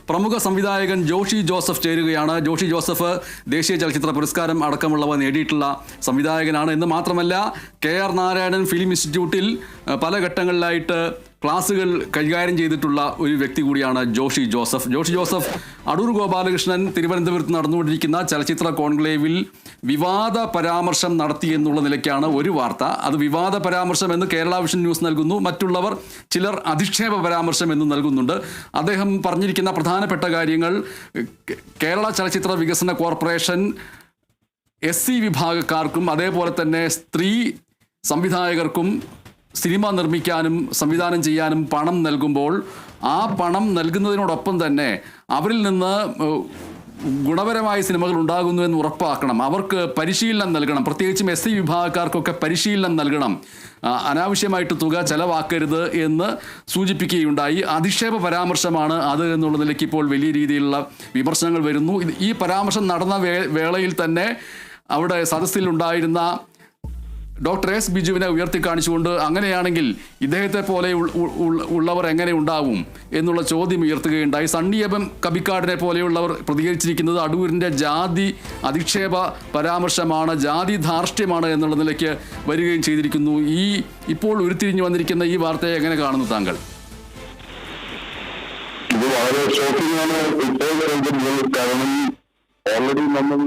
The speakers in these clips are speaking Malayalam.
പ്രമുഖ സംവിധായകൻ ജോഷി ജോസഫ് ചേരുകയാണ്. ജോഷി ജോസഫ് ദേശീയ ചലച്ചിത്ര പുരസ്കാരം അടക്കമുള്ളവ നേടിയിട്ടുള്ള സംവിധായകനാണ്. എന്ന് മാത്രമല്ല KR നാരായണൻ ഫിലിം ഇൻസ്റ്റിറ്റ്യൂട്ടിൽ പല ഘട്ടങ്ങളിലായിട്ട് ക്ലാസുകൾ കൈകാര്യം ചെയ്തിട്ടുള്ള ഒരു വ്യക്തി കൂടിയാണ് ജോഷി ജോസഫ്. ജോഷി ജോസഫ് അടൂർ ഗോപാലകൃഷ്ണൻ തിരുവനന്തപുരത്ത് നടന്നുകൊണ്ടിരിക്കുന്ന ചലച്ചിത്ര കോൺക്ലേവിൽ വിവാദ പരാമർശം നടത്തി എന്നുള്ള നിലയ്ക്കാണ് ഒരു വാർത്ത. അത് വിവാദ പരാമർശം എന്ന് കേരള വിഷൻ ന്യൂസ് നൽകുന്നു. മറ്റുള്ളവർ ചിലർ അധിക്ഷേപ പരാമർശം എന്ന് നൽകുന്നുണ്ട്. അദ്ദേഹം പറഞ്ഞിരിക്കുന്ന പ്രധാനപ്പെട്ട കാര്യങ്ങൾ കേരള ചലച്ചിത്ര വികസന കോർപ്പറേഷൻ SC വിഭാഗക്കാർക്കും അതേപോലെ തന്നെ സ്ത്രീ സംവിധായകർക്കും സിനിമ നിർമ്മിക്കാനും സംവിധാനം ചെയ്യാനും പണം നൽകുമ്പോൾ ആ പണം നൽകുന്നതിനോടൊപ്പം തന്നെ അവരിൽ നിന്ന് ഗുണപരമായ സിനിമകൾ ഉണ്ടാകുന്നു എന്ന് ഉറപ്പാക്കണം. അവർക്ക് പരിശീലനം നൽകണം. പ്രത്യേകിച്ചും SC വിഭാഗക്കാർക്കൊക്കെ പരിശീലനം നൽകണം. അനാവശ്യമായിട്ട് തുക ചെലവാക്കരുത് എന്ന് സൂചിപ്പിക്കുകയുണ്ടായി. അധിക്ഷേപ പരാമർശമാണ് അത് എന്നുള്ള നിലയ്ക്ക് ഇപ്പോൾ വലിയ രീതിയിലുള്ള വിമർശനങ്ങൾ വരുന്നു. ഈ പരാമർശം നടന്ന വേളയിൽ തന്നെ അവിടെ സദസ്സിലുണ്ടായിരുന്ന ഡോക്ടർ S ബിജുവിനെ ഉയർത്തിക്കാണിച്ചുകൊണ്ട് അങ്ങനെയാണെങ്കിൽ ഇദ്ദേഹത്തെ പോലെ ഉള്ളവർ എങ്ങനെ ഉണ്ടാവും എന്നുള്ള ചോദ്യം ഉയർത്തുകയുണ്ടായി. സണ്ണി എബം കബിക്കാടിനെ പോലെയുള്ളവർ പ്രതികരിച്ചിരിക്കുന്നത് അടൂരിൻ്റെ ജാതി അധിക്ഷേപ പരാമർശമാണ്, ജാതി ധാർഷ്ട്യമാണ് എന്നുള്ള നിലയ്ക്ക് വരികയും ചെയ്തിരിക്കുന്നു. ഇപ്പോൾ ഉരുത്തിരിഞ്ഞു വന്നിരിക്കുന്ന ഈ വാർത്തയെ എങ്ങനെ കാണുന്നു താങ്കൾ? ഇത് വളരെ ഷോക്കിംഗ് ആണ്. കാരണം ഓൾറെഡി നമ്മൾ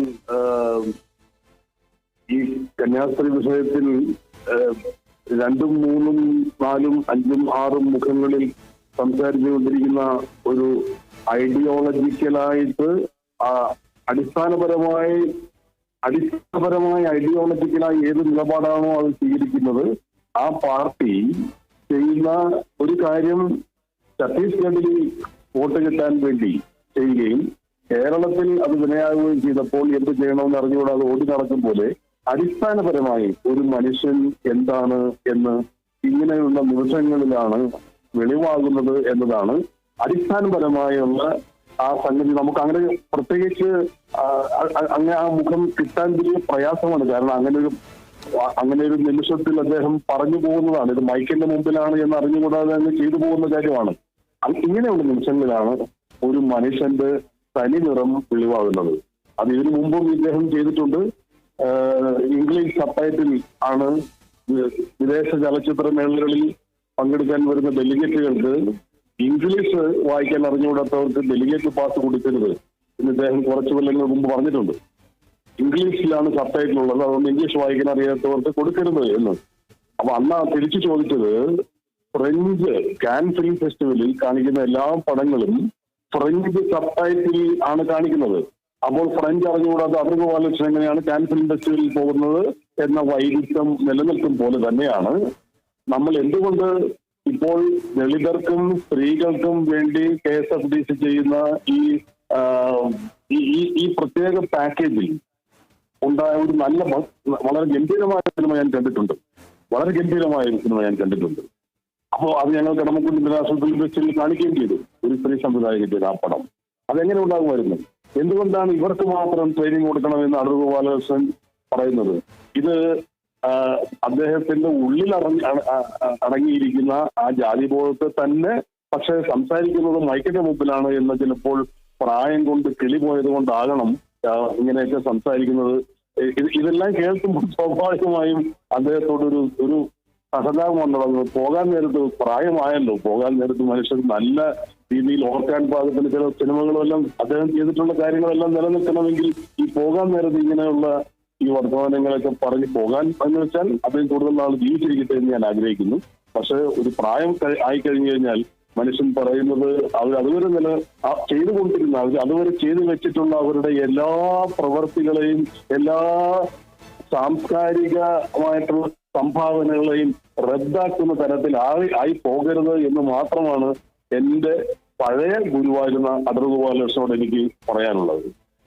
ഈ കന്യാസ്ത്രീ വിഷയത്തിൽ 2, 3, 4, 5, 6 മുഖങ്ങളിൽ സംസാരിച്ചുകൊണ്ടിരിക്കുന്ന ഒരു ഐഡിയോളജിക്കലായിട്ട് അടിസ്ഥാനപരമായി ഐഡിയോളജിക്കലായി ഏത് നിലപാടാണോ അത് സ്വീകരിക്കുന്നത്, ആ പാർട്ടി ചെയ്യുന്ന ഒരു കാര്യം ഛത്തീസ്ഗഡിൽ വോട്ട് കിട്ടാൻ വേണ്ടി ചെയ്യുകയും കേരളത്തിൽ അത് വിനയാകുകയും ചെയ്തപ്പോൾ എന്ത് ചെയ്യണമെന്ന് അറിഞ്ഞുകൂടാതെ ഓടി നടക്കും പോലെ അടിസ്ഥാനപരമായി ഒരു മനുഷ്യൻ എന്താണ് എന്ന് ഇങ്ങനെയുള്ള നിമിഷങ്ങളിലാണ് വെളിവാകുന്നത് എന്നതാണ് അടിസ്ഥാനപരമായുള്ള ആ സംഗതി. നമുക്ക് അങ്ങനെ പ്രത്യേകിച്ച് അങ്ങനെ ആ മുഖം കിട്ടാൻ വലിയ പ്രയാസമാണ്. കാരണം അങ്ങനെ ഒരു നിമിഷത്തിൽ അദ്ദേഹം പറഞ്ഞു പോകുന്നതാണ്. ഇത് മൈക്കിന്റെ മുമ്പിലാണ് എന്ന് അറിഞ്ഞുകൂടാതെ അങ്ങ് ചെയ്തു പോകുന്ന കാര്യമാണ്. ഇങ്ങനെയുള്ള നിമിഷങ്ങളിലാണ് ഒരു മനുഷ്യന്റെ തനി നിറം വെളിവാകുന്നത്. അത് ഇതിനു മുമ്പും ഇദ്ദേഹം ചെയ്തിട്ടുണ്ട്. ഇംഗ്ലീഷ് സബ്ടൈറ്റിൽ ആണ് വിദേശ ചലച്ചിത്ര മേളകളിൽ പങ്കെടുക്കാൻ വരുന്ന ഡെലിഗേറ്റുകൾക്ക് ഇംഗ്ലീഷ് വായിക്കാൻ അറിഞ്ഞുകൂടാത്തവർക്ക് ഡെലിഗേറ്റ് പാസ് കൊടുക്കരുത് എന്ന് ഇദ്ദേഹം കുറച്ചു കൊല്ലങ്ങൾ മുമ്പ് പറഞ്ഞിട്ടുണ്ട്. ഇംഗ്ലീഷിലാണ് സബ്ടൈറ്റിൽ ഉള്ളത്, അതുകൊണ്ട് ഇംഗ്ലീഷ് വായിക്കാൻ അറിയാത്തവർക്ക് കൊടുക്കരുത് എന്ന്. അപ്പൊ അന്ന് തിരിച്ചു ചോദിച്ചത്, ഫ്രഞ്ച് കാൻ ഫിലിം ഫെസ്റ്റിവലിൽ കാണിക്കുന്ന എല്ലാ പടങ്ങളും ഫ്രഞ്ച് സബ്ടൈറ്റിൽ ആണ് കാണിക്കുന്നത്. അപ്പോൾ ഫ്രഞ്ച് അറിഞ്ഞുകൂടാതെ അടൂർ ഗോപാലകൃഷ്ണൻ എങ്ങനെയാണ് കാൻ ഫിലിം ഫെസ്റ്റിവലിൽ പോകുന്നത് എന്ന വൈരുദ്ധ്യം നിലനിൽക്കും പോലെ തന്നെയാണ് നമ്മൾ എന്തുകൊണ്ട് ഇപ്പോൾ ദളിതർക്കും സ്ത്രീകൾക്കും വേണ്ടി KSFDC ചെയ്യുന്ന ഈ പ്രത്യേക പാക്കേജിൽ ഉണ്ടായ ഒരു വളരെ ഗംഭീരമായ സിനിമ ഞാൻ കണ്ടിട്ടുണ്ട്. അപ്പോൾ അത് ഞങ്ങൾ കടമക്കുടി ഇന്റർനാഷണൽ ഫിലിം ഫെസ്റ്റിവലിൽ കാണിക്കുകയും ചെയ്തു. ഒരു സ്ത്രീ സംവിധായകന്റെ ആ പടം അതെങ്ങനെ ഉണ്ടാകുമായിരുന്നു? എന്തുകൊണ്ടാണ് ഇവർക്ക് മാത്രം ട്രെയിനിങ് കൊടുക്കണമെന്ന് അടൂർ ഗോപാലകൃഷ്ണൻ പറയുന്നത്? ഇത് അദ്ദേഹത്തിന്റെ ഉള്ളിൽ അടങ്ങിയിരിക്കുന്ന ആ ജാതിബോധത്തെ തന്നെ, പക്ഷെ സംസാരിക്കുന്നത് മൈക്കിന്റെ മുമ്പിലാണ് എന്ന് ചിലപ്പോൾ പ്രായം കൊണ്ട് കിളി പോയത് കൊണ്ടാകണം ഇങ്ങനെയൊക്കെ സംസാരിക്കുന്നത്. ഇതെല്ലാം കേൾക്കുമ്പോൾ സ്വാഭാവികമായും അദ്ദേഹത്തോടൊരു സഹതാപം തുടങ്ങുന്നത്. പോകാൻ നേരത്ത് പ്രായമായല്ലോ, പോകാൻ നേരത്ത് മനുഷ്യർ നല്ല രീതിയിൽ ഓർക്കാൻ പാകത്തിന് ചില സിനിമകളും എല്ലാം അദ്ദേഹം ചെയ്തിട്ടുള്ള കാര്യങ്ങളെല്ലാം നിലനിൽക്കണമെങ്കിൽ ഈ പോകാൻ നേരത്ത് ഇങ്ങനെയുള്ള ഈ വർത്തമാനങ്ങളൊക്കെ പറഞ്ഞ് പോകാൻ എന്ന് വെച്ചാൽ അദ്ദേഹം കൂടുതൽ നാൾ ജീവിച്ചിരിക്കട്ടെ എന്ന് ഞാൻ ആഗ്രഹിക്കുന്നു. പക്ഷെ ഒരു പ്രായം ആയി കഴിഞ്ഞു കഴിഞ്ഞാൽ മനുഷ്യൻ പറയുന്നത് അതുവരെ ചെയ്തുകൊണ്ടിരുന്ന അതുവരെ ചെയ്തു വെച്ചിട്ടുള്ള അവരുടെ എല്ലാ പ്രവർത്തികളെയും എല്ലാ സാംസ്കാരികമായിട്ടുള്ള സംഭാവനകളെയും റദ്ദാക്കുന്ന തരത്തിൽ ആയി പോകരുത് എന്ന് മാത്രമാണ് എന്റെ പഴയ ഗുരുവായിരുന്ന അടൂർ ഗോപാലകൃഷ്ണനോട് എനിക്ക് പറയാനുള്ളത്.